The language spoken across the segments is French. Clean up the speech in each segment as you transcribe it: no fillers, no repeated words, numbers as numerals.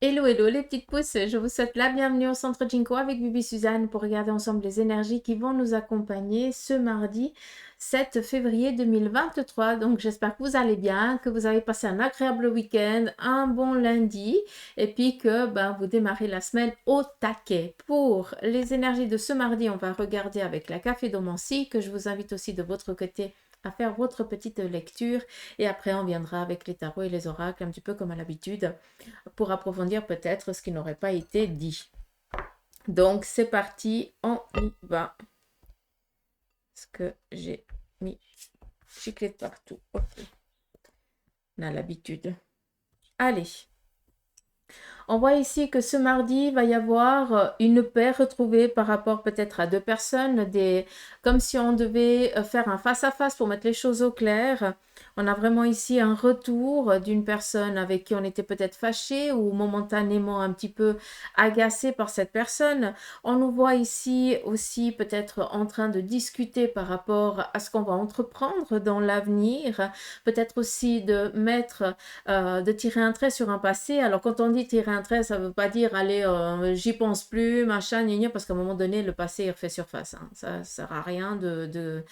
Hello, hello les petites pousses, je vous souhaite la bienvenue au Centre Jinko avec Bibi Suzanne pour regarder ensemble les énergies qui vont nous accompagner ce mardi 7 février 2023. Donc j'espère que vous allez bien, que vous avez passé un agréable week-end, un bon lundi et puis que vous démarrez la semaine au taquet. Pour les énergies de ce mardi, on va regarder avec la cafédomancie que je vous invite aussi de votre côté à faire votre petite lecture et après on viendra avec les tarots et les oracles un petit peu comme à l'habitude pour approfondir peut-être ce qui n'aurait pas été dit. Donc c'est parti, on y va. Est-ce que j'ai mis chiclette partout? Ok. On a l'habitude. Allez. On voit ici que ce mardi, il va y avoir une paix retrouvée par rapport peut-être à deux personnes, comme si on devait faire un face-à-face pour mettre les choses au clair. On a vraiment ici un retour d'une personne avec qui on était peut-être fâché ou momentanément un petit peu agacé par cette personne. On nous voit ici aussi peut-être en train de discuter par rapport à ce qu'on va entreprendre dans l'avenir. Peut-être aussi de tirer un trait sur un passé. Alors quand on dit tirer un trait, ça ne veut pas dire allez, j'y pense plus, machin, gna, gna, parce qu'à un moment donné, le passé il refait surface. Hein. Ça ne sert à rien de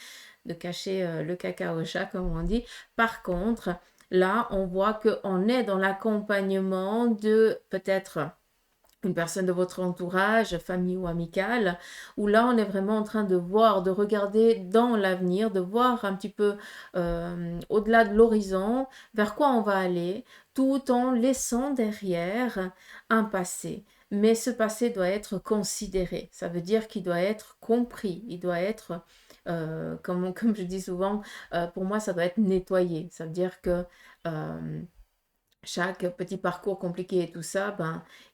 cacher le caca au chat, comme on dit. Par contre, là, on voit qu'on est dans l'accompagnement de peut-être une personne de votre entourage, famille ou amicale, où là on est vraiment en train de voir, de regarder dans l'avenir, de voir un petit peu au-delà de l'horizon, vers quoi on va aller, tout en laissant derrière un passé. Mais ce passé doit être considéré, ça veut dire qu'il doit être compris, il doit être, comme je dis souvent, pour moi ça doit être nettoyé, ça veut dire que chaque petit parcours compliqué et tout ça,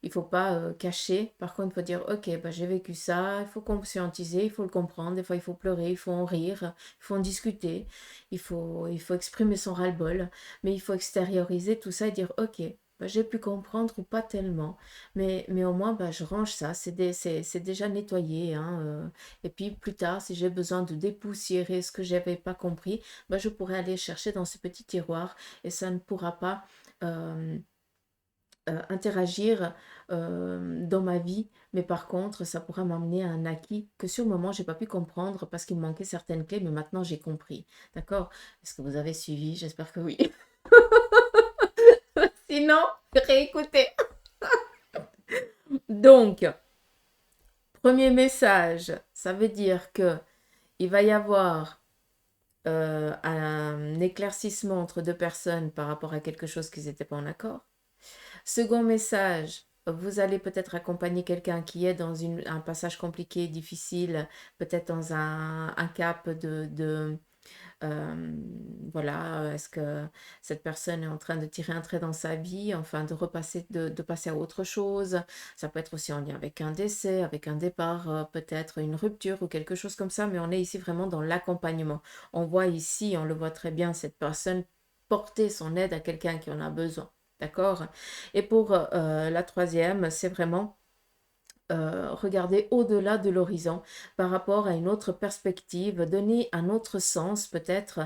il ne faut pas cacher. Par contre, il faut dire, ok, j'ai vécu ça, il faut conscientiser, il faut le comprendre. Des fois, il faut pleurer, il faut en rire, il faut en discuter, il faut exprimer son ras-le-bol, mais il faut extérioriser tout ça et dire, ok, j'ai pu comprendre ou pas tellement, mais au moins, je range ça, c'est déjà nettoyé. Hein, et puis, plus tard, si j'ai besoin de dépoussiérer ce que je n'avais pas compris, je pourrais aller chercher dans ce petit tiroir et ça ne pourra pas euh, interagir dans ma vie, mais par contre, ça pourra m'amener à un acquis que sur le moment, j'ai pas pu comprendre parce qu'il me manquait certaines clés, mais maintenant j'ai compris. D'accord? Est-ce que vous avez suivi? J'espère que oui. Sinon, réécoutez. Donc, premier message, ça veut dire que il va y avoir un éclaircissement entre deux personnes par rapport à quelque chose qu'ils n'étaient pas en accord. Second message, vous allez peut-être accompagner quelqu'un qui est dans un passage compliqué, difficile, peut-être dans un cap voilà, est-ce que cette personne est en train de tirer un trait dans sa vie, enfin de repasser, de passer à autre chose. Ça peut être aussi en lien avec un décès, avec un départ, peut-être une rupture ou quelque chose comme ça, mais on est ici vraiment dans l'accompagnement. On voit ici, on le voit très bien, cette personne porter son aide à quelqu'un qui en a besoin. D'accord? Et pour la troisième, c'est vraiment regarder au-delà de l'horizon par rapport à une autre perspective, donner un autre sens peut-être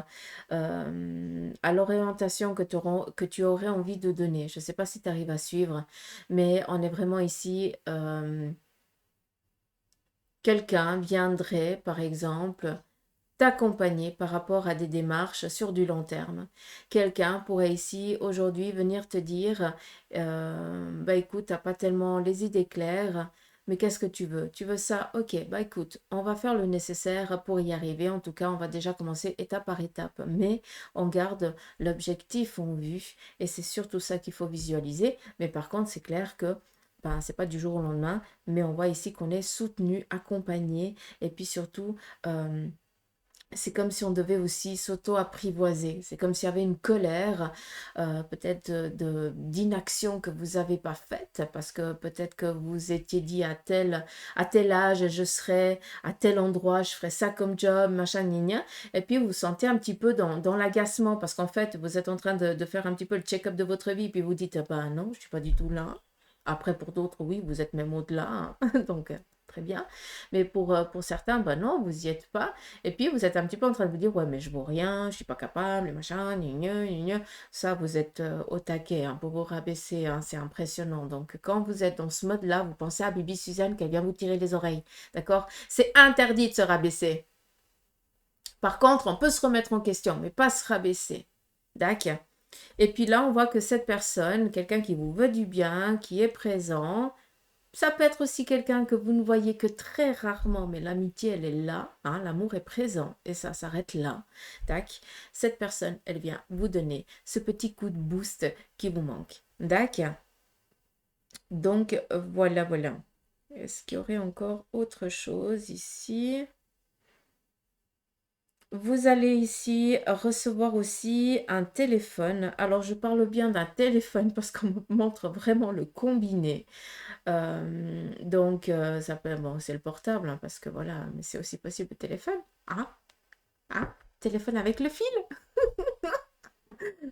à l'orientation que tu aurais envie de donner. Je ne sais pas si tu arrives à suivre, mais on est vraiment ici. Quelqu'un viendrait, par exemple, t'accompagner par rapport à des démarches sur du long terme. Quelqu'un pourrait ici aujourd'hui venir te dire, écoute, t'as pas tellement les idées claires, mais qu'est-ce que tu veux? Tu veux ça? Ok, écoute, on va faire le nécessaire pour y arriver. En tout cas, on va déjà commencer étape par étape, mais on garde l'objectif en vue et c'est surtout ça qu'il faut visualiser. Mais par contre, c'est clair que c'est pas du jour au lendemain, mais on voit ici qu'on est soutenu, accompagné et puis surtout, c'est comme si on devait aussi s'auto-apprivoiser. C'est comme s'il y avait une colère, peut-être d'inaction que vous n'avez pas faite, parce que peut-être que vous étiez dit à tel âge, je serai à tel endroit, je ferai ça comme job, machin, gna, gna. Et puis vous vous sentez un petit peu dans l'agacement, parce qu'en fait, vous êtes en train de faire un petit peu le check-up de votre vie, puis vous dites, ah ben non, je ne suis pas du tout là. Après, pour d'autres, oui, vous êtes même au-delà. Hein. Donc, très bien. Mais pour certains, ben non, vous n'y êtes pas. Et puis, vous êtes un petit peu en train de vous dire, ouais, mais je vaux rien, je suis pas capable, les machins, gna gna, gna gna. Ça, vous êtes au taquet hein, pour vous rabaisser, hein, c'est impressionnant. Donc, quand vous êtes dans ce mode-là, vous pensez à Bibi Suzanne qu'elle vient vous tirer les oreilles, d'accord? C'est interdit de se rabaisser. Par contre, on peut se remettre en question, mais pas se rabaisser. D'accord. Et puis là, on voit que cette personne, quelqu'un qui vous veut du bien, qui est présent, ça peut être aussi quelqu'un que vous ne voyez que très rarement, mais l'amitié, elle est là, hein, l'amour est présent, et ça s'arrête là. Tac. Cette personne, elle vient vous donner ce petit coup de boost qui vous manque. D'accord. Donc, voilà, voilà. Est-ce qu'il y aurait encore autre chose ici? Vous allez ici recevoir aussi un téléphone. Alors, je parle bien d'un téléphone parce qu'on me montre vraiment le combiné. Donc, ça peut, bon, c'est le portable, hein, parce que voilà, mais c'est aussi possible le téléphone. Ah, ah, téléphone avec le fil.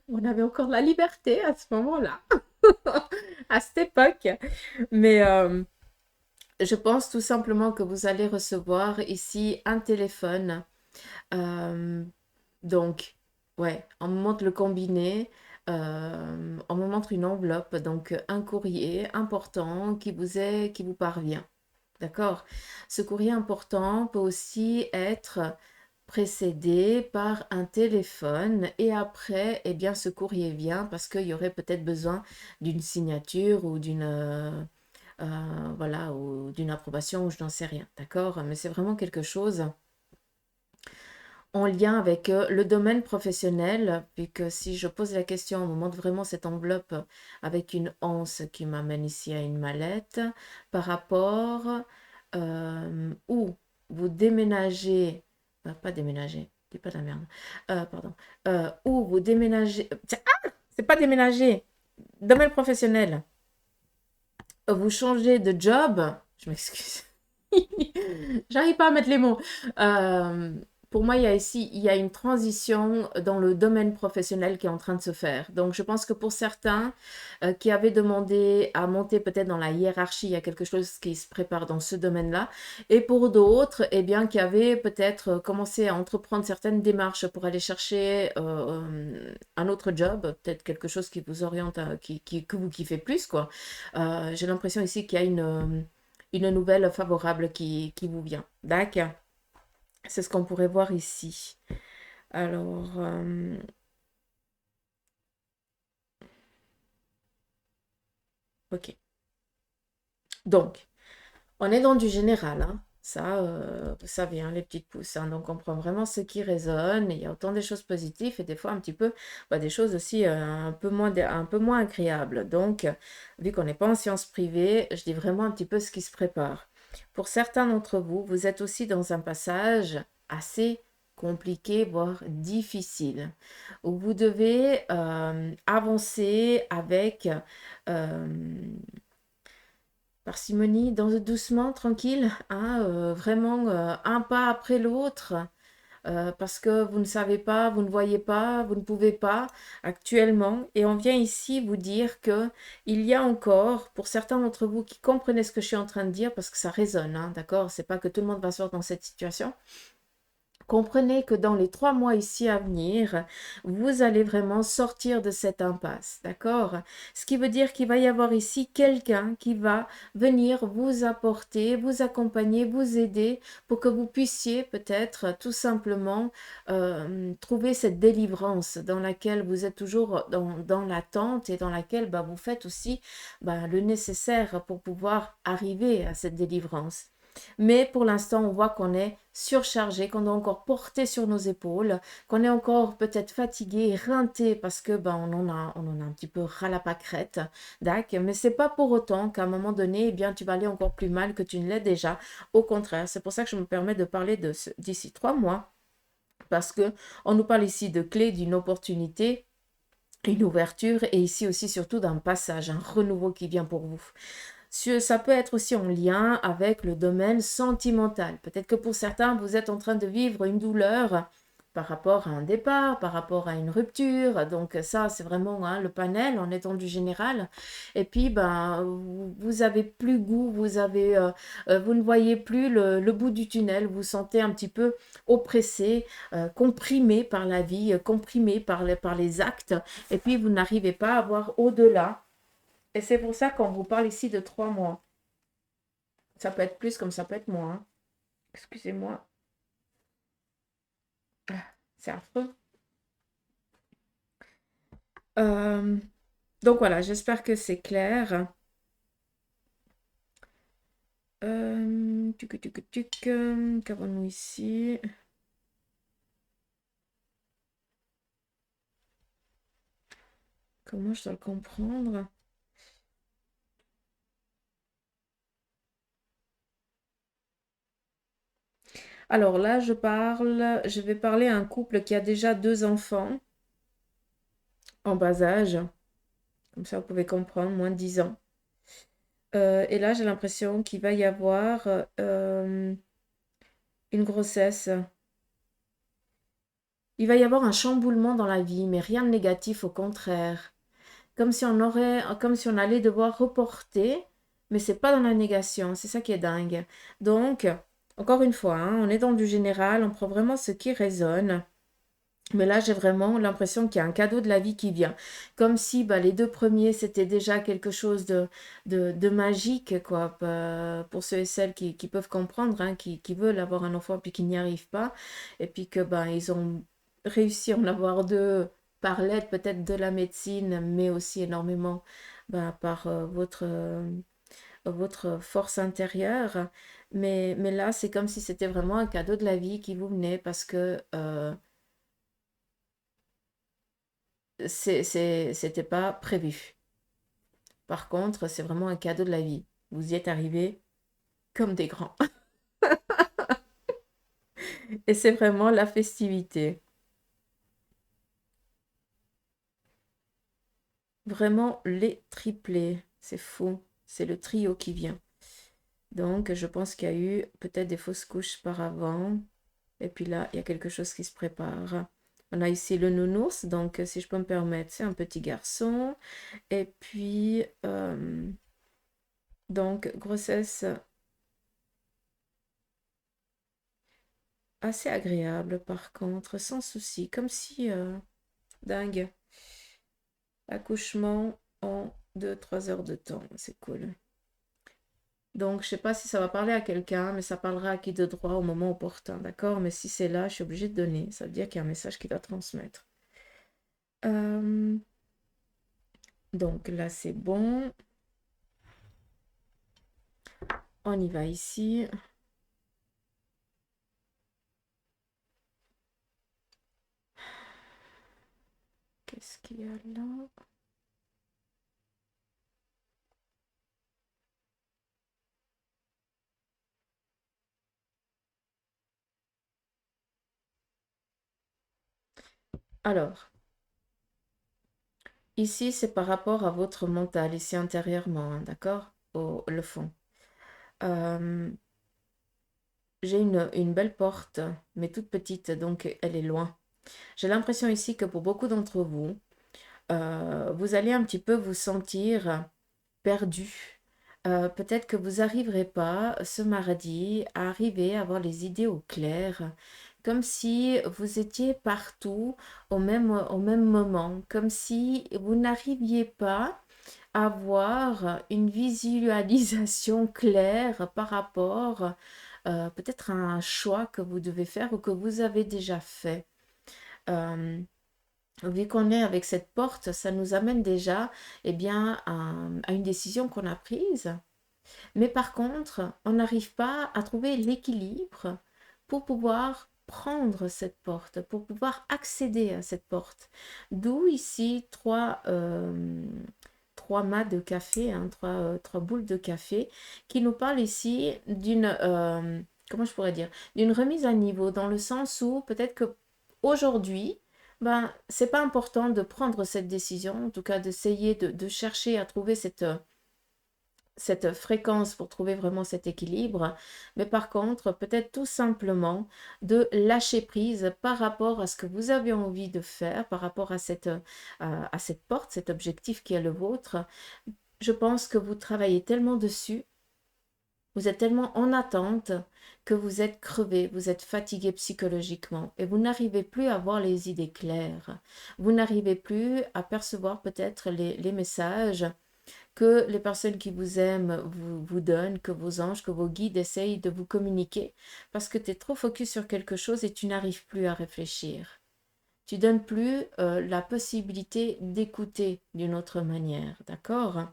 On avait encore la liberté à ce moment-là, à cette époque. Mais je pense tout simplement que vous allez recevoir ici un téléphone. Euh, donc, ouais, on me montre le combiné. On me montre une enveloppe, donc un courrier important qui vous parvient. D'accord? Ce courrier important peut aussi être précédé par un téléphone et après, eh bien, ce courrier vient parce qu'il y aurait peut-être besoin d'une signature ou voilà, ou d'une approbation ou je n'en sais rien. D'accord? Mais c'est vraiment quelque chose en lien avec le domaine professionnel, puisque si je pose la question, on me montre vraiment cette enveloppe avec une anse qui m'amène ici à une mallette, par rapport où vous déménagez, pas déménager, dis pas de la merde, pardon, où vous déménagez, c'est pas déménager, domaine professionnel, vous changez de job, je m'excuse. J'arrive pas à mettre les mots. Euh, pour moi, il y a une transition dans le domaine professionnel qui est en train de se faire. Donc, je pense que pour certains qui avaient demandé à monter peut-être dans la hiérarchie, il y a quelque chose qui se prépare dans ce domaine-là. Et pour d'autres, eh bien, qui avaient peut-être commencé à entreprendre certaines démarches pour aller chercher un autre job, peut-être quelque chose qui vous oriente, que vous kiffez plus, quoi. J'ai l'impression ici qu'il y a une nouvelle favorable qui vous vient. D'accord? C'est ce qu'on pourrait voir ici. Alors, ok. Donc, on est dans du général, hein. Ça, vous savez, hein, les petites pousses, hein. Donc, on prend vraiment ce qui résonne. Il y a autant des choses positives et des fois un petit peu des choses aussi un peu moins agréables. Donc, vu qu'on n'est pas en sciences privées, je dis vraiment un petit peu ce qui se prépare. Pour certains d'entre vous, vous êtes aussi dans un passage assez compliqué, voire difficile, où vous devez avancer avec parcimonie, doucement, tranquille, hein, vraiment un pas après l'autre, parce que vous ne savez pas, vous ne voyez pas, vous ne pouvez pas actuellement. Et on vient ici vous dire que il y a encore, pour certains d'entre vous qui comprenez ce que je suis en train de dire, parce que ça résonne, hein, d'accord? C'est pas que tout le monde va se voir dans cette situation. Comprenez que dans les 3 mois ici à venir, vous allez vraiment sortir de cette impasse, d'accord? Ce qui veut dire qu'il va y avoir ici quelqu'un qui va venir vous apporter, vous accompagner, vous aider pour que vous puissiez peut-être tout simplement trouver cette délivrance dans laquelle vous êtes toujours dans l'attente et dans laquelle vous faites aussi le nécessaire pour pouvoir arriver à cette délivrance. Mais pour l'instant, on voit qu'on est surchargé, qu'on est encore porté sur nos épaules, qu'on est encore peut-être fatigué, éreinté parce que on en a un petit peu ras la pâquerette, d'accord. Mais c'est pas pour autant qu'à un moment donné, eh bien, tu vas aller encore plus mal que tu ne l'es déjà. Au contraire, c'est pour ça que je me permets de parler d'ici 3 mois, parce que on nous parle ici de clé, d'une opportunité, une ouverture, et ici aussi surtout d'un passage, un renouveau qui vient pour vous. Ça peut être aussi en lien avec le domaine sentimental. Peut-être que pour certains, vous êtes en train de vivre une douleur par rapport à un départ, par rapport à une rupture. Donc ça, c'est vraiment hein, le panel en étendue générale. Et puis, ben, vous avez plus goût, vous ne voyez plus le bout du tunnel, vous vous sentez un petit peu oppressé, comprimé par la vie, comprimé par les actes, et puis vous n'arrivez pas à voir au-delà. Et c'est pour ça qu'on vous parle ici de 3 mois. Ça peut être plus comme ça peut être moins, hein. Excusez-moi. C'est affreux. Euh, donc voilà, j'espère que c'est clair. Qu'avons-nous ici? Comment je dois le comprendre? Alors là, je vais parler à un couple qui a déjà 2 enfants en bas âge. Comme ça, vous pouvez comprendre, moins de 10 ans. Et là, j'ai l'impression qu'il va y avoir une grossesse. Il va y avoir un chamboulement dans la vie, mais rien de négatif, au contraire. Comme si on allait devoir reporter, mais c'est pas dans la négation, c'est ça qui est dingue. Donc, encore une fois, hein, on est dans du général, on prend vraiment ce qui résonne. Mais là, j'ai vraiment l'impression qu'il y a un cadeau de la vie qui vient. Comme si bah, les 2 premiers, c'était déjà quelque chose de magique, quoi, pour ceux et celles qui peuvent comprendre, hein, qui veulent avoir un enfant puis qui n'y arrivent pas. Et puis que ben, ils ont réussi à en avoir 2 par l'aide peut-être de la médecine, mais aussi énormément ben, par votre force intérieure. Mais là, c'est comme si c'était vraiment un cadeau de la vie qui vous venait parce que c'était pas prévu. Par contre, c'est vraiment un cadeau de la vie. Vous y êtes arrivés comme des grands. Et c'est vraiment la festivité. Vraiment les triplés. C'est fou. C'est le trio qui vient. Donc, je pense qu'il y a eu peut-être des fausses couches par avant. Et puis là, il y a quelque chose qui se prépare. On a ici le nounours. Donc, si je peux me permettre, c'est un petit garçon. Et puis, donc, grossesse assez agréable par contre, sans souci, comme si, dingue, accouchement en 2-3 heures de temps, c'est cool. Donc, je sais pas si ça va parler à quelqu'un, mais ça parlera à qui de droit au moment opportun, d'accord? Mais si c'est là, je suis obligée de donner. Ça veut dire qu'il y a un message qui doit transmettre. Euh, donc là, c'est bon. On y va ici. Qu'est-ce qu'il y a là? Alors, ici, c'est par rapport à votre mental, ici intérieurement, hein, d'accord? Le fond. Euh, J'ai une belle porte, mais toute petite, donc elle est loin. J'ai l'impression ici que pour beaucoup d'entre vous, vous allez un petit peu vous sentir perdu. Peut-être que vous n'arriverez pas ce mardi à arriver à avoir les idées au clair, comme si vous étiez partout au même moment, comme si vous n'arriviez pas à avoir une visualisation claire par rapport peut-être à un choix que vous devez faire ou que vous avez déjà fait. Euh, Vu qu'on est avec cette porte, ça nous amène déjà eh bien, à une décision qu'on a prise. Mais par contre, on n'arrive pas à trouver l'équilibre pour pouvoir prendre cette porte, pour pouvoir accéder à cette porte. D'où ici trois mâts de café, hein, trois boules de café, qui nous parlent ici comment je pourrais dire, d'une remise à niveau, dans le sens où peut-être que aujourd'hui, ben, c'est pas important de prendre cette décision, en tout cas d'essayer de chercher à trouver cette fréquence pour trouver vraiment cet équilibre, mais par contre, peut-être tout simplement de lâcher prise par rapport à ce que vous avez envie de faire, par rapport à cette porte, cet objectif qui est le vôtre. Je pense que vous travaillez tellement dessus, vous êtes tellement en attente que vous êtes crevé, vous êtes fatigué psychologiquement et vous n'arrivez plus à avoir les idées claires. Vous n'arrivez plus à percevoir peut-être les messages que les personnes qui vous aiment vous donnent, que vos anges, que vos guides essayent de vous communiquer, parce que tu es trop focus sur quelque chose et tu n'arrives plus à réfléchir. Tu donnes plus la possibilité d'écouter d'une autre manière, d'accord?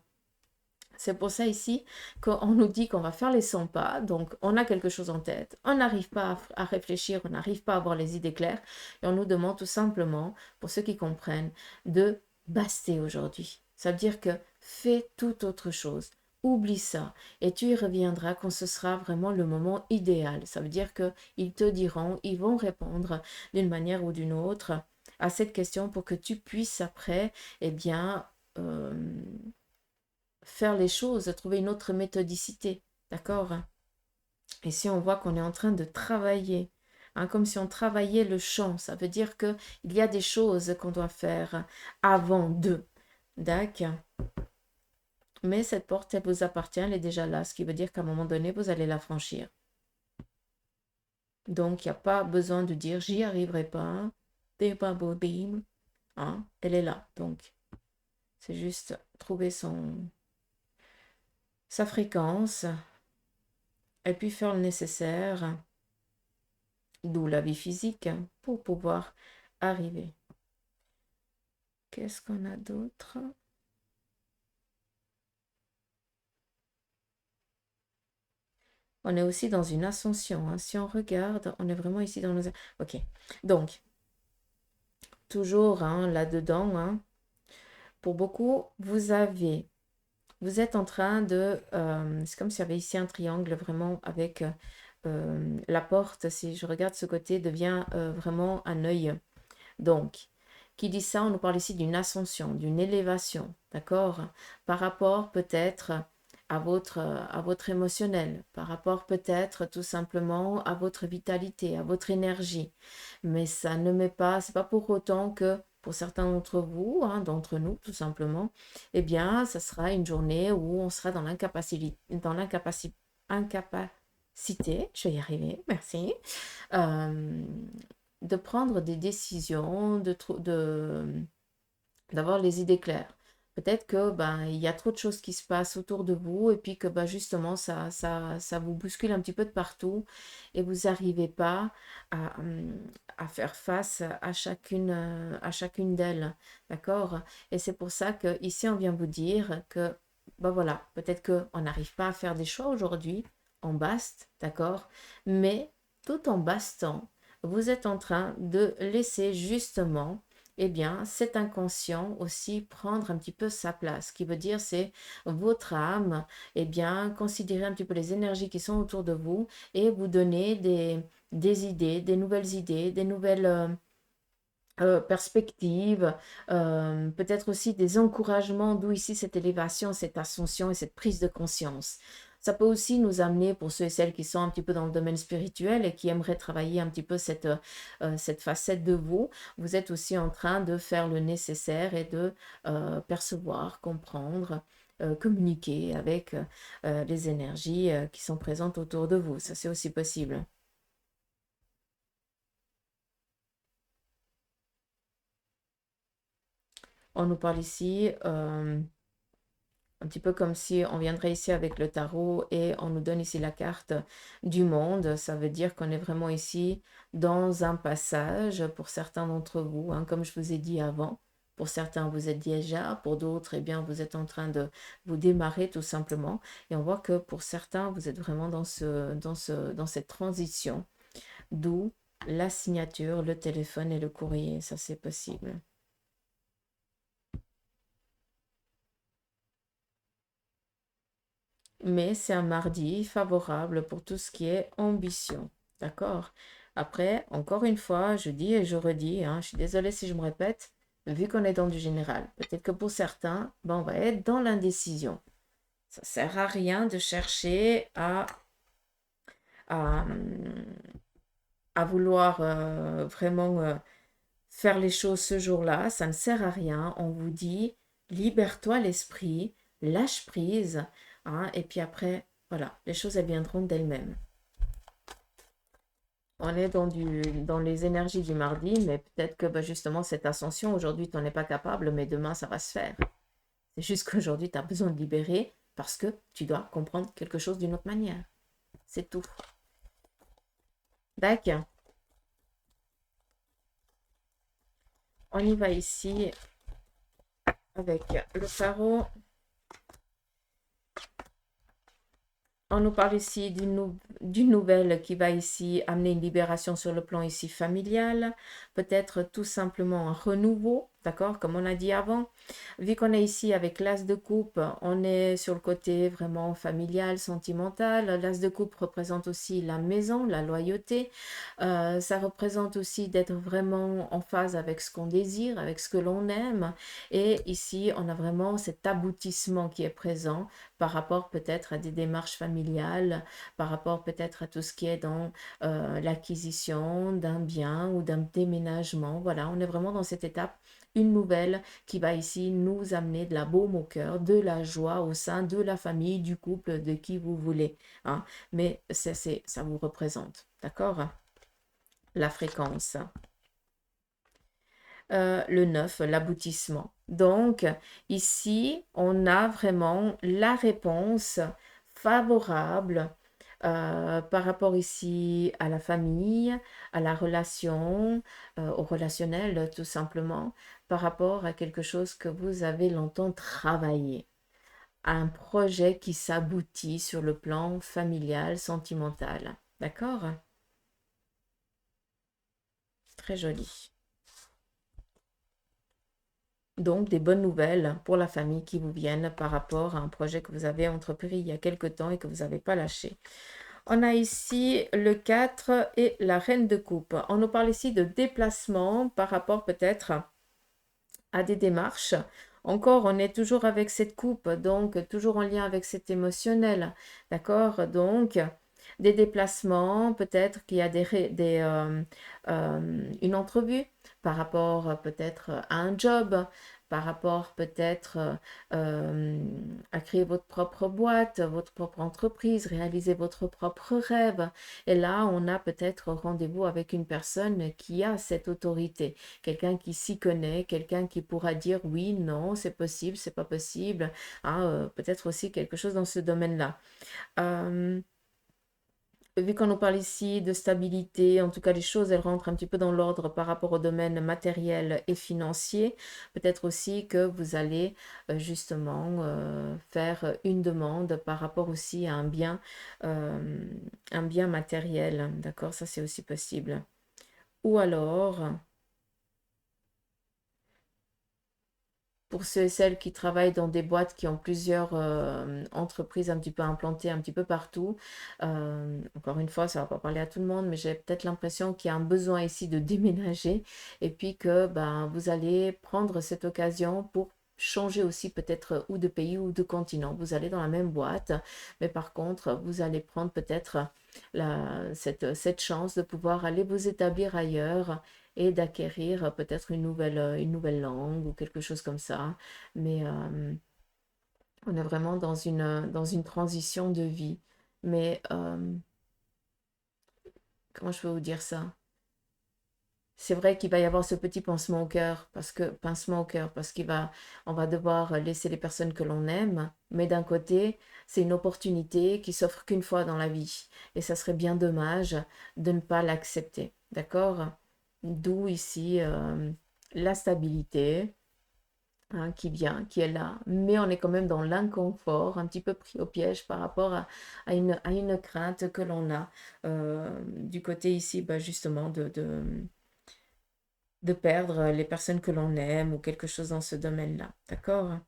C'est pour ça ici qu'on nous dit qu'on va faire les 100 pas, donc on a quelque chose en tête, on n'arrive pas à réfléchir, on n'arrive pas à avoir les idées claires, et on nous demande tout simplement, pour ceux qui comprennent, de baster aujourd'hui. Ça veut dire que fais tout autre chose. Oublie ça et tu y reviendras quand ce sera vraiment le moment idéal. Ça veut dire qu'ils te diront, ils vont répondre d'une manière ou d'une autre à cette question pour que tu puisses après, eh bien, faire les choses, trouver une autre méthodicité, d'accord? Et si on voit qu'on est en train de travailler, hein, comme si on travaillait le champ, ça veut dire qu'il y a des choses qu'on doit faire avant de, d'accord? Mais cette porte, elle vous appartient, elle est déjà là, ce qui veut dire qu'à un moment donné, vous allez la franchir. Donc, il n'y a pas besoin de dire, j'y arriverai pas, hein, elle est là. Donc, c'est juste trouver sa fréquence, et puis faire le nécessaire, d'où la vie physique, pour pouvoir arriver. Qu'est-ce qu'on a d'autre? On est aussi dans une ascension, hein. Si on regarde, on est vraiment ici dans nos... Ok, donc, toujours hein, là-dedans, hein, pour beaucoup, vous êtes en train de... c'est comme s'il y avait ici un triangle vraiment avec la porte, si je regarde ce côté, devient vraiment un œil. Donc, qui dit ça, on nous parle ici d'une ascension, d'une élévation, d'accord? Par rapport peut-être à votre émotionnel, par rapport peut-être tout simplement à votre vitalité, à votre énergie. Mais ça ne met pas, c'est pas pour autant que pour certains d'entre vous, hein, d'entre nous tout simplement, eh bien, ça sera une journée où on sera dans incapacité, je vais y arriver, merci, euh, de prendre des décisions, d'avoir les idées claires. Peut-être que ben, il y a trop de choses qui se passent autour de vous et puis que ben, justement ça vous bouscule un petit peu de partout et vous n'arrivez pas à faire face à chacune d'elles. D'accord? Et c'est pour ça que ici on vient vous dire que ben voilà, peut-être qu'on n'arrive pas à faire des choix aujourd'hui, on baste, d'accord? Mais tout en bastant, vous êtes en train de laisser justement eh bien, cet inconscient aussi prendre un petit peu sa place. Ce qui veut dire, c'est votre âme, eh bien, considérer un petit peu les énergies qui sont autour de vous et vous donner des idées, des nouvelles perspectives, peut-être aussi des encouragements, d'où ici cette élévation, cette ascension et cette prise de conscience. Ça peut aussi nous amener, pour ceux et celles qui sont un petit peu dans le domaine spirituel et qui aimeraient travailler un petit peu cette facette de vous, vous êtes aussi en train de faire le nécessaire et de percevoir, comprendre, communiquer avec les énergies qui sont présentes autour de vous. Ça, c'est aussi possible. On nous parle ici un petit peu comme si on viendrait ici avec le tarot et on nous donne ici la carte du monde. Ça veut dire qu'on est vraiment ici dans un passage pour certains d'entre vous, hein, comme je vous ai dit avant. Pour certains, vous êtes déjà, pour d'autres, eh bien, vous êtes en train de vous démarrer tout simplement. Et on voit que pour certains, vous êtes vraiment dans cette transition, d'où la signature, le téléphone et le courrier. Ça, c'est possible. Mais c'est un mardi favorable pour tout ce qui est ambition. D'accord? Après, encore une fois, je dis et je redis, hein, je suis désolée si je me répète, vu qu'on est dans du général, peut-être que pour certains, ben, on va être dans l'indécision. Ça ne sert à rien de chercher à, à vouloir vraiment faire les choses ce jour-là. Ça ne sert à rien. On vous dit, libère-toi l'esprit, lâche prise, hein, et puis après, voilà, les choses elles viendront d'elles-mêmes. On est dans les énergies du mardi, mais peut-être que bah, justement cette ascension, aujourd'hui, tu n'en es pas capable, mais demain, ça va se faire. C'est juste qu'aujourd'hui, tu as besoin de libérer parce que tu dois comprendre quelque chose d'une autre manière. C'est tout. D'accord. On y va ici avec le tarot. On nous parle ici d'une nouvelle qui va ici amener une libération sur le plan ici familial, peut-être tout simplement un renouveau, d'accord, comme on a dit avant. Vu qu'on est ici avec l'as de coupe, on est sur le côté vraiment familial, sentimental. L'as de coupe représente aussi la maison, la loyauté. Ça représente aussi d'être vraiment en phase avec ce qu'on désire, avec ce que l'on aime. Et ici, on a vraiment cet aboutissement qui est présent par rapport peut-être à des démarches familiales, par rapport peut-être à tout ce qui est dans l'acquisition d'un bien ou d'un déménagement. Voilà, on est vraiment dans cette étape, une nouvelle qui va ici nous amener de la baume au cœur, de la joie au sein de la famille, du couple, de qui vous voulez, hein. Mais ça vous représente, d'accord? La fréquence. Le 9, l'aboutissement. Donc, ici, on a vraiment la réponse favorable par rapport ici à la famille, à la relation, au relationnel tout simplement, par rapport à quelque chose que vous avez longtemps travaillé, à un projet qui s'aboutit sur le plan familial, sentimental. D'accord? Très joli. Donc, des bonnes nouvelles pour la famille qui vous viennent par rapport à un projet que vous avez entrepris il y a quelque temps et que vous n'avez pas lâché. On a ici le 4 et la reine de coupe. On nous parle ici de déplacement par rapport peut-être à des démarches. Encore, on est toujours avec cette coupe, donc toujours en lien avec cet émotionnel. D'accord? Donc, des déplacements, peut-être qu'il y a une entrevue par rapport peut-être à un job, par rapport peut-être à créer votre propre boîte, votre propre entreprise, réaliser votre propre rêve. Et là, on a peut-être rendez-vous avec une personne qui a cette autorité, quelqu'un qui s'y connaît, quelqu'un qui pourra dire oui, non, c'est possible, c'est pas possible, hein, peut-être aussi quelque chose dans ce domaine-là. Vu qu'on nous parle ici de stabilité, en tout cas les choses, elles rentrent un petit peu dans l'ordre par rapport au domaine matériel et financier. Peut-être aussi que vous allez justement faire une demande par rapport aussi à un bien matériel. D'accord, ça c'est aussi possible. Ou alors, pour ceux et celles qui travaillent dans des boîtes qui ont plusieurs entreprises un petit peu implantées un petit peu partout. Encore une fois, ça ne va pas parler à tout le monde, mais j'ai peut-être l'impression qu'il y a un besoin ici de déménager et puis que ben, vous allez prendre cette occasion pour changer aussi peut-être ou de pays ou de continent. Vous allez dans la même boîte, mais par contre, vous allez prendre peut-être cette chance de pouvoir aller vous établir ailleurs et d'acquérir peut-être une nouvelle langue ou quelque chose comme ça. Mais on est vraiment dans une transition de vie. Mais comment je peux vous dire ça? C'est vrai qu'il va y avoir ce petit pincement au cœur, parce on va devoir laisser les personnes que l'on aime, mais d'un côté, c'est une opportunité qui s'offre qu'une fois dans la vie, et ça serait bien dommage de ne pas l'accepter, d'accord? D'où ici la stabilité, hein, qui vient, qui est là, mais on est quand même dans l'inconfort, un petit peu pris au piège par rapport à une crainte que l'on a du côté ici, bah, justement, de perdre les personnes que l'on aime ou quelque chose dans ce domaine-là. D'accord?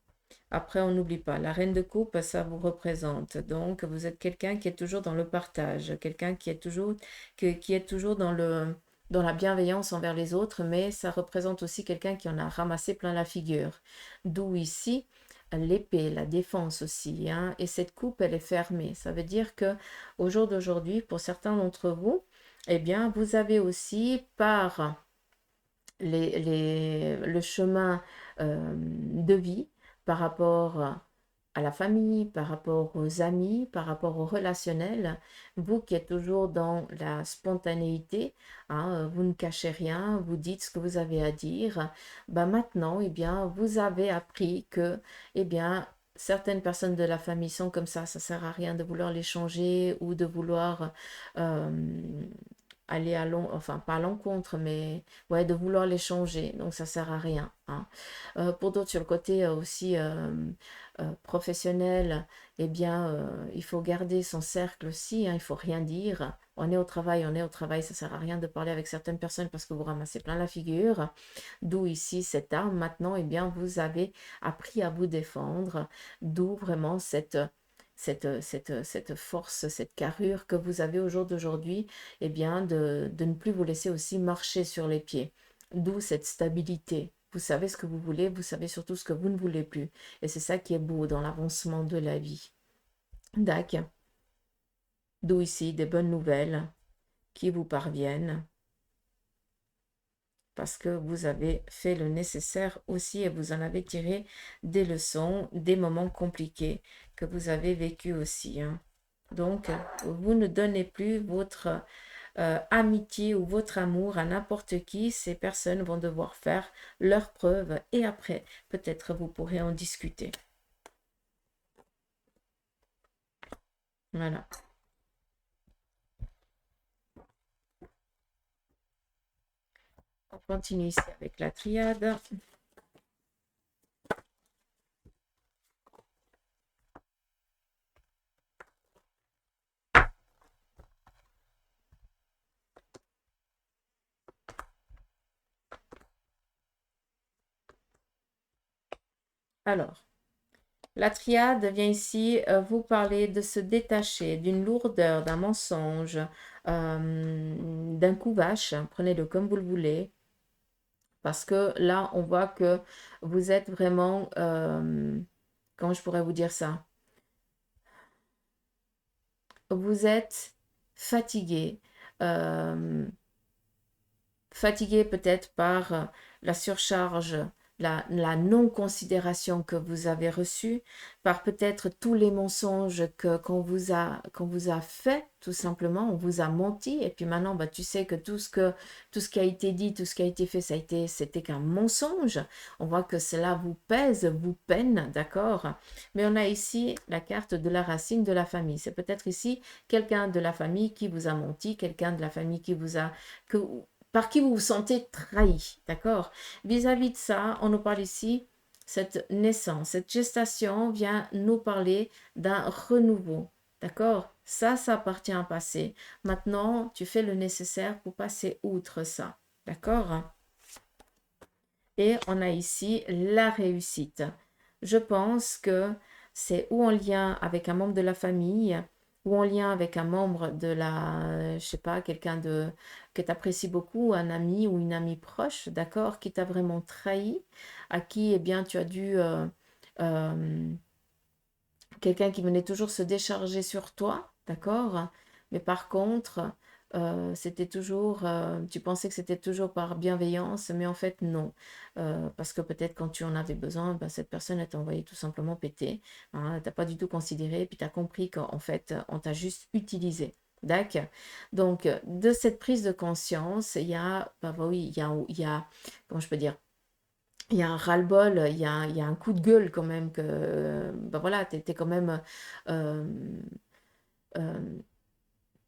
Après, on n'oublie pas, la reine de coupe, ça vous représente. Donc, vous êtes quelqu'un qui est toujours dans le partage, quelqu'un qui est toujours dans la bienveillance envers les autres, mais ça représente aussi quelqu'un qui en a ramassé plein la figure. D'où ici, l'épée, la défense aussi, hein, et cette coupe, elle est fermée. Ça veut dire que au jour d'aujourd'hui, pour certains d'entre vous, eh bien, vous avez aussi par le chemin de vie par rapport à la famille, par rapport aux amis, par rapport au relationnel, vous qui êtes toujours dans la spontanéité, hein, vous ne cachez rien, vous dites ce que vous avez à dire, bah maintenant, eh bien, vous avez appris que, eh bien, certaines personnes de la famille sont comme ça sert à rien de vouloir les changer ou de vouloir aller à enfin pas à l'encontre, mais ouais, de vouloir les changer, donc ça sert à rien, hein. Pour d'autres, sur le côté aussi professionnel, eh bien, il faut garder son cercle aussi, hein, il faut rien dire. On est au travail, ça sert à rien de parler avec certaines personnes parce que vous ramassez plein la figure. D'où ici cette arme. Maintenant, eh bien, vous avez appris à vous défendre, d'où vraiment cette force, cette carrure que vous avez au jour d'aujourd'hui, eh bien, de ne plus vous laisser aussi marcher sur les pieds. D'où cette stabilité. Vous savez ce que vous voulez, vous savez surtout ce que vous ne voulez plus. Et c'est ça qui est beau dans l'avancement de la vie. D'accord. D'où ici des bonnes nouvelles qui vous parviennent parce que vous avez fait le nécessaire aussi et vous en avez tiré des leçons, des moments compliqués que vous avez vécu aussi, hein. Donc, vous ne donnez plus votre amitié ou votre amour à n'importe qui. Ces personnes vont devoir faire leurs preuves et après, peut-être vous pourrez en discuter. Voilà. On continue ici avec la triade. Alors, la triade vient ici vous parler de se détacher d'une lourdeur, d'un mensonge, d'un coup vache, prenez-le comme vous le voulez, parce que là, on voit que vous êtes vraiment, comment je pourrais vous dire ça? Vous êtes fatigué, fatigué peut-être par la surcharge, la non-considération que vous avez reçue, par peut-être tous les mensonges qu'on vous a fait, tout simplement, on vous a menti, et puis maintenant, bah, tu sais que tout ce qui a été dit, tout ce qui a été fait, c'était qu'un mensonge. On voit que cela vous pèse, vous peine, d'accord? Mais on a ici la carte de la racine de la famille. C'est peut-être ici quelqu'un de la famille qui vous a menti, quelqu'un de la famille qui vous a... Que, par qui vous vous sentez trahi, d'accord? Vis-à-vis de ça, on nous parle ici, cette naissance, cette gestation vient nous parler d'un renouveau, d'accord? Ça appartient à passer. Maintenant, tu fais le nécessaire pour passer outre ça, d'accord? Et on a ici la réussite. Je pense que c'est ou en lien avec un membre de la famille, ou en lien avec un membre de la, je sais pas, quelqu'un de que tu apprécies beaucoup, un ami ou une amie proche, d'accord, qui t'a vraiment trahi, à qui, eh bien, tu as dû euh, quelqu'un qui venait toujours se décharger sur toi, d'accord? Mais par contre, c'était toujours, tu pensais que c'était toujours par bienveillance, mais en fait non. Parce que peut-être quand tu en avais besoin, ben, cette personne elle t'a envoyé tout simplement péter, hein, t'as pas du tout considéré, puis tu as compris qu'en fait, on t'a juste utilisé. D'accord? Donc, de cette prise de conscience, il y a, bah, oui, il y a, comment je peux dire, il y a un ras-le-bol, il y a un coup de gueule quand même que, ben voilà, t'es quand même, euh, euh,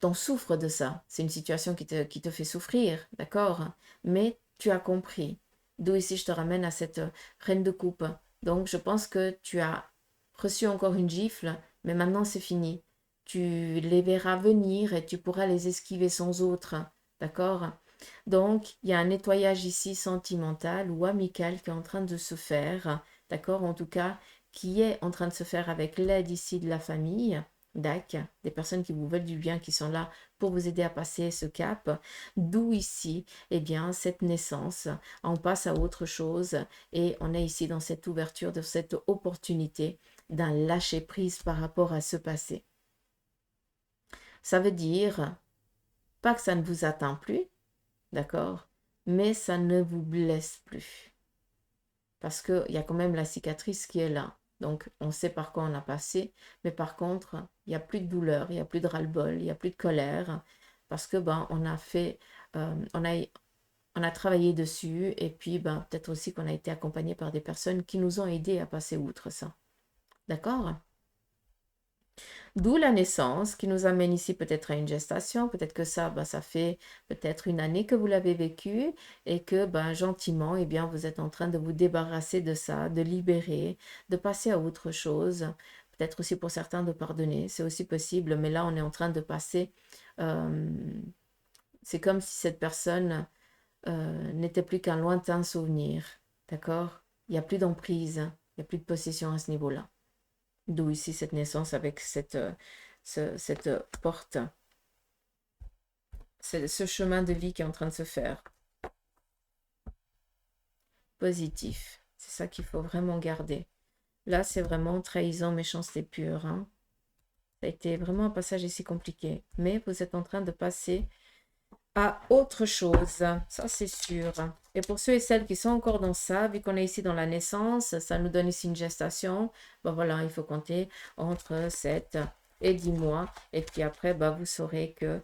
t'en souffres de ça. C'est une situation qui te fait souffrir, d'accord? Mais tu as compris. D'où ici je te ramène à cette reine de coupe. Donc je pense que tu as reçu encore une gifle, mais maintenant c'est fini. Tu les verras venir et tu pourras les esquiver sans autre, d'accord? Donc, il y a un nettoyage ici sentimental ou amical qui est en train de se faire, d'accord? En tout cas, qui est en train de se faire avec l'aide ici de la famille, D'accord, des personnes qui vous veulent du bien, qui sont là pour vous aider à passer ce cap. D'où ici, eh bien, cette naissance, on passe à autre chose et on est ici dans cette ouverture, de cette opportunité d'un lâcher-prise par rapport à ce passé. Ça veut dire pas que ça ne vous atteint plus, d'accord, mais ça ne vous blesse plus. Parce qu'il y a quand même la cicatrice qui est là. Donc, on sait par quoi on a passé, mais par contre, il n'y a plus de douleur, il n'y a plus de ras-le-bol, il n'y a plus de colère, parce que on a fait, on a travaillé dessus, et puis peut-être aussi qu'on a été accompagné par des personnes qui nous ont aidés à passer outre ça. D'accord? D'où la naissance qui nous amène ici peut-être à une gestation, peut-être que ça, ça fait peut-être une année que vous l'avez vécu et que gentiment, eh bien, vous êtes en train de vous débarrasser de ça, de libérer, de passer à autre chose. Peut-être aussi pour certains de pardonner, c'est aussi possible, mais là on est en train de passer, c'est comme si cette personne n'était plus qu'un lointain souvenir, d'accord? Il n'y a plus d'emprise, il n'y a plus de possession à ce niveau-là. D'où ici cette naissance avec cette porte, ce chemin de vie qui est en train de se faire. Positif, c'est ça qu'il faut vraiment garder. Là, c'est vraiment trahison, méchanceté pure. Ça a été vraiment un passage ici compliqué. Mais vous êtes en train de passer à autre chose, ça c'est sûr. Et pour ceux et celles qui sont encore dans ça, vu qu'on est ici dans la naissance, ça nous donne ici une gestation. Voilà, il faut compter entre 7 et 10 mois. Et puis après, vous saurez que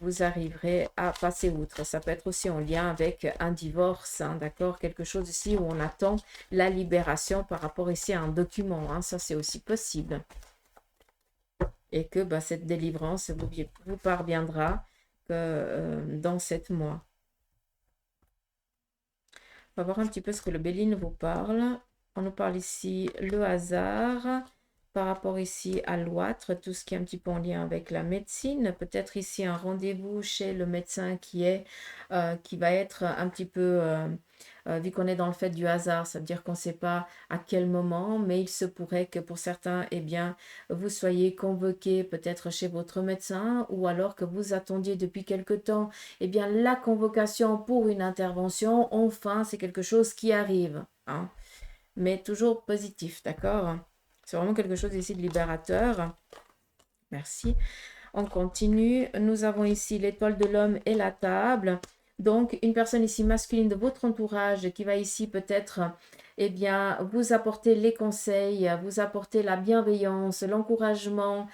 vous arriverez à passer outre. Ça peut être aussi en lien avec un divorce, d'accord? Quelque chose ici où on attend la libération par rapport ici à un document. Ça, c'est aussi possible. Et que cette délivrance vous parviendra dans 7 mois. On va voir un petit peu ce que le Béline vous parle. On nous parle ici le hasard, par rapport ici à l'ouatre, tout ce qui est un petit peu en lien avec la médecine. Peut-être ici un rendez-vous chez le médecin qui va être un petit peu, vu qu'on est dans le fait du hasard, ça veut dire qu'on ne sait pas à quel moment, mais il se pourrait que pour certains, eh bien, vous soyez convoqué peut-être chez votre médecin ou alors que vous attendiez depuis quelque temps, eh bien, la convocation pour une intervention, enfin, c'est quelque chose qui arrive, mais toujours positif, d'accord? C'est vraiment quelque chose ici de libérateur. Merci. On continue. Nous avons ici l'étoile de l'homme et la table. Donc, une personne ici masculine de votre entourage qui va ici peut-être, eh bien, vous apporter les conseils, vous apporter la bienveillance, l'encouragement,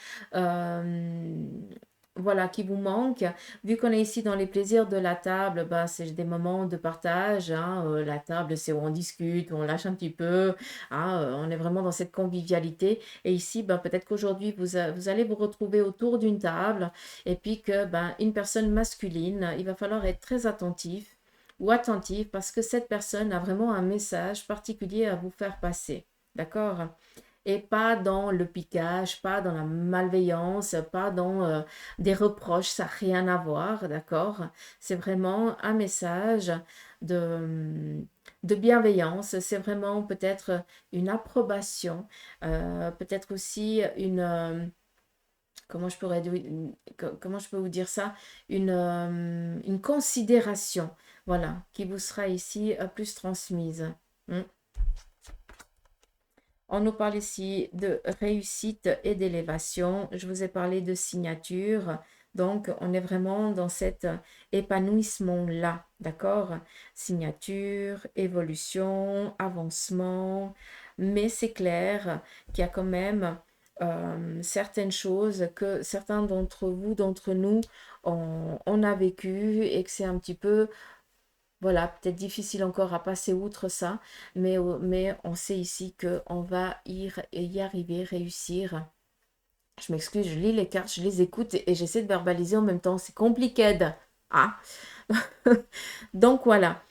voilà, qui vous manque. Vu qu'on est ici dans les plaisirs de la table, c'est des moments de partage. La table, c'est où on discute, où on lâche un petit peu. On est vraiment dans cette convivialité. Et ici, peut-être qu'aujourd'hui, vous allez vous retrouver autour d'une table. Et puis que une personne masculine, il va falloir être très attentif ou attentif parce que cette personne a vraiment un message particulier à vous faire passer. D'accord? Et pas dans le piquage, pas dans la malveillance, pas dans des reproches, ça n'a rien à voir, d'accord? C'est vraiment un message de bienveillance, c'est vraiment peut-être une approbation, peut-être aussi comment je peux vous dire ça? Une considération, voilà, qui vous sera ici plus transmise. On nous parle ici de réussite et d'élévation. Je vous ai parlé de signature. Donc, on est vraiment dans cet épanouissement-là, d'accord? Signature, évolution, avancement. Mais c'est clair qu'il y a quand même certaines choses que certains d'entre vous, d'entre nous, on a vécu et que c'est un petit peu voilà, peut-être difficile encore à passer outre ça, mais on sait ici qu'on va y arriver, réussir. Je m'excuse, je lis les cartes, je les écoute et j'essaie de verbaliser en même temps. C'est compliqué. Donc voilà.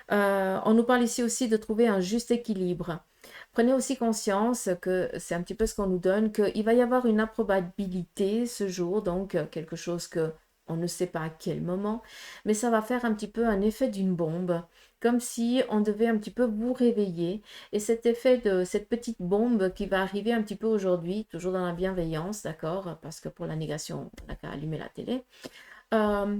On nous parle ici aussi de trouver un juste équilibre. Prenez aussi conscience que c'est un petit peu ce qu'on nous donne, qu'il va y avoir une improbabilité ce jour, donc quelque chose que on ne sait pas à quel moment, mais ça va faire un petit peu un effet d'une bombe, comme si on devait un petit peu vous réveiller. Et cet effet de cette petite bombe qui va arriver un petit peu aujourd'hui, toujours dans la bienveillance, d'accord, parce que pour la négation, on n'a qu'à allumer la télé. Euh,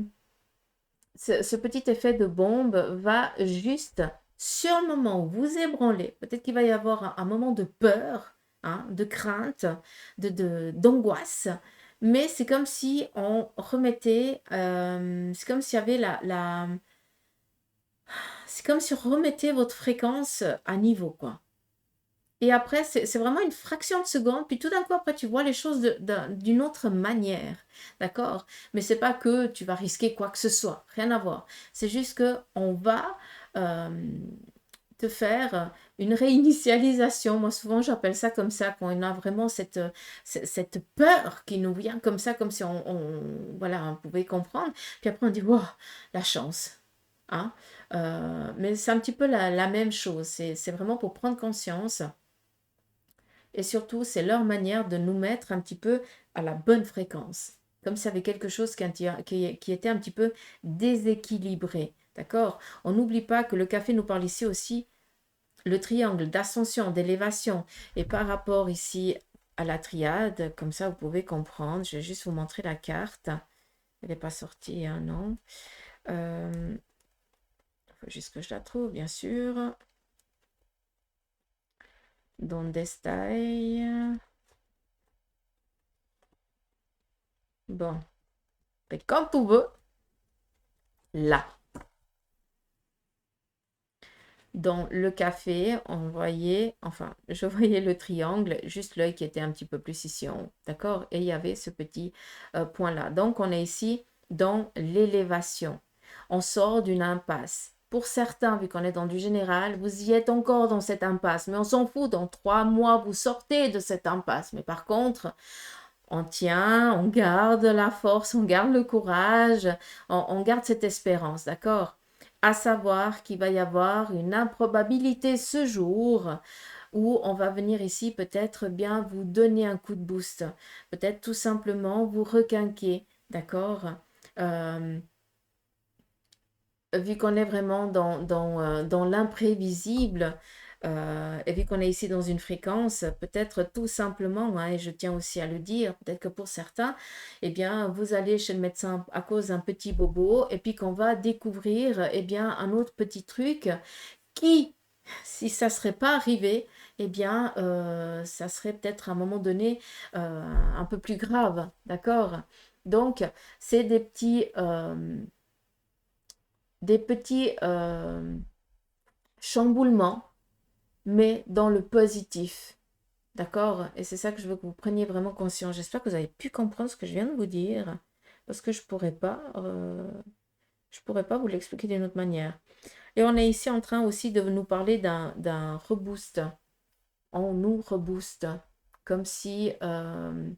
ce petit effet de bombe va juste, sur le moment où vous ébranlez, peut-être qu'il va y avoir un moment de peur, hein, de crainte, d'angoisse, mais c'est comme si on remettait, c'est comme s'il y avait c'est comme si on remettait votre fréquence à niveau, quoi. Et après, c'est vraiment une fraction de seconde, puis tout d'un coup, après, tu vois les choses d'une autre manière, d'accord? Mais c'est pas que tu vas risquer quoi que ce soit, rien à voir. C'est juste que on va euh, te faire une réinitialisation. Moi, souvent, j'appelle ça comme ça, quand on a vraiment cette peur qui nous vient comme ça, comme si voilà, on pouvait comprendre. Puis après, on dit, wow, la chance. Hein? Mais c'est un petit peu la même chose. C'est vraiment pour prendre conscience. Et surtout, c'est leur manière de nous mettre un petit peu à la bonne fréquence. Comme s'il y avait quelque chose qui était un petit peu déséquilibré. D'accord? On n'oublie pas que le café nous parle ici aussi, le triangle d'ascension, d'élévation. Et par rapport ici à la triade, comme ça vous pouvez comprendre. Je vais juste vous montrer la carte. Elle n'est pas sortie, hein, non. Il faut juste que je la trouve, bien sûr. Donde estai? Bon. Et quand tu veux, là. Dans le café, on voyait, enfin, je voyais le triangle, juste l'œil qui était un petit peu plus ici en haut, d'accord? Et il y avait ce petit point-là. Donc, on est ici dans l'élévation. On sort d'une impasse. Pour certains, vu qu'on est dans du général, vous y êtes encore dans cette impasse, mais on s'en fout, dans 3 mois, vous sortez de cette impasse. Mais par contre, on tient, on garde la force, on garde le courage, on garde cette espérance, d'accord? À savoir qu'il va y avoir une improbabilité ce jour où on va venir ici peut-être bien vous donner un coup de boost, peut-être tout simplement vous requinquer, d'accord? Euh, Vu qu'on est vraiment dans l'imprévisible, et vu qu'on est ici dans une fréquence, peut-être tout simplement, hein, et je tiens aussi à le dire, peut-être que pour certains, eh bien, vous allez chez le médecin à cause d'un petit bobo, et puis qu'on va découvrir, eh bien, un autre petit truc qui, si ça ne serait pas arrivé, eh bien, ça serait peut-être à un moment donné un peu plus grave, d'accord? Donc, c'est des petits chamboulements, mais dans le positif. D'accord? Et c'est ça que je veux que vous preniez vraiment conscience. J'espère que vous avez pu comprendre ce que je viens de vous dire, parce que je pourrais pas vous l'expliquer d'une autre manière. Et on est ici en train aussi de nous parler d'un reboost. On nous rebooste, comme si on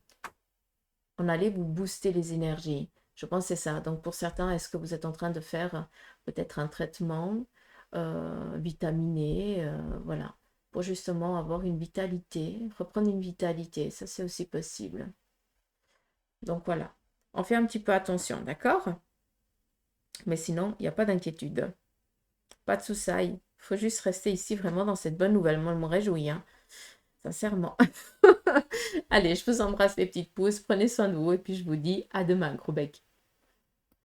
allait vous booster les énergies. Je pense que c'est ça. Donc pour certains, est-ce que vous êtes en train de faire peut-être un traitement vitaminé, voilà, pour justement avoir une vitalité, reprendre une vitalité. Ça, c'est aussi possible. Donc voilà. On fait un petit peu attention, d'accord? Mais sinon, il n'y a pas d'inquiétude. Pas de soucis. Il faut juste rester ici vraiment dans cette bonne nouvelle. Moi, je me réjouis, hein. Sincèrement. Allez, je vous embrasse les petites pouces. Prenez soin de vous et puis je vous dis à demain, gros bec.